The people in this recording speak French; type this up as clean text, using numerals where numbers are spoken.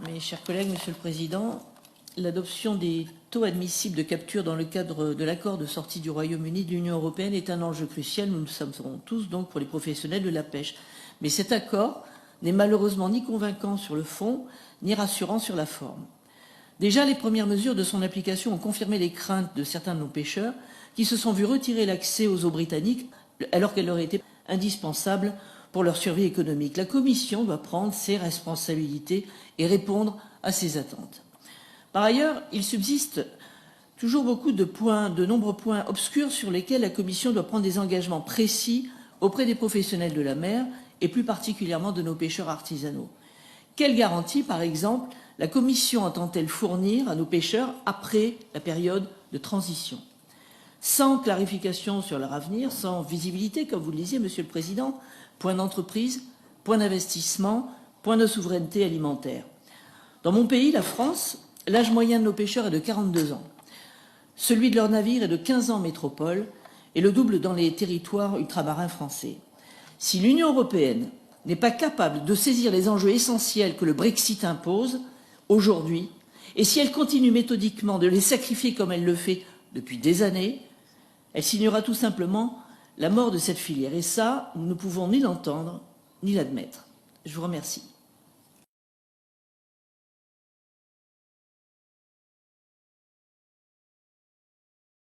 Mes chers collègues, Monsieur le Président, l'adoption des taux admissibles de capture dans le cadre de l'accord de sortie du Royaume-Uni de l'Union européenne est un enjeu crucial, nous le savons tous, donc pour les professionnels de la pêche. Mais cet accord n'est malheureusement ni convaincant sur le fond, ni rassurant sur la forme. Déjà, les premières mesures de son application ont confirmé les craintes de certains de nos pêcheurs qui se sont vus retirer l'accès aux eaux britanniques alors qu'elle leur était indispensable pour leur survie économique. La Commission doit prendre ses responsabilités et répondre à ces attentes. Par ailleurs, il subsiste toujours de nombreux points obscurs sur lesquels la Commission doit prendre des engagements précis auprès des professionnels de la mer et plus particulièrement de nos pêcheurs artisanaux. Quelles garanties, par exemple, la Commission entend-elle fournir à nos pêcheurs après la période de transition? Sans clarification sur leur avenir, sans visibilité, comme vous le disiez, Monsieur le Président, point d'entreprise, point d'investissement, point de souveraineté alimentaire. Dans mon pays, la France, l'âge moyen de nos pêcheurs est de 42 ans. Celui de leurs navires est de 15 ans en métropole et le double dans les territoires ultramarins français. Si l'Union européenne n'est pas capable de saisir les enjeux essentiels que le Brexit impose aujourd'hui, et si elle continue méthodiquement de les sacrifier comme elle le fait depuis des années, elle signera tout simplement la mort de cette filière. Et ça, nous ne pouvons ni l'entendre, ni l'admettre. Je vous remercie.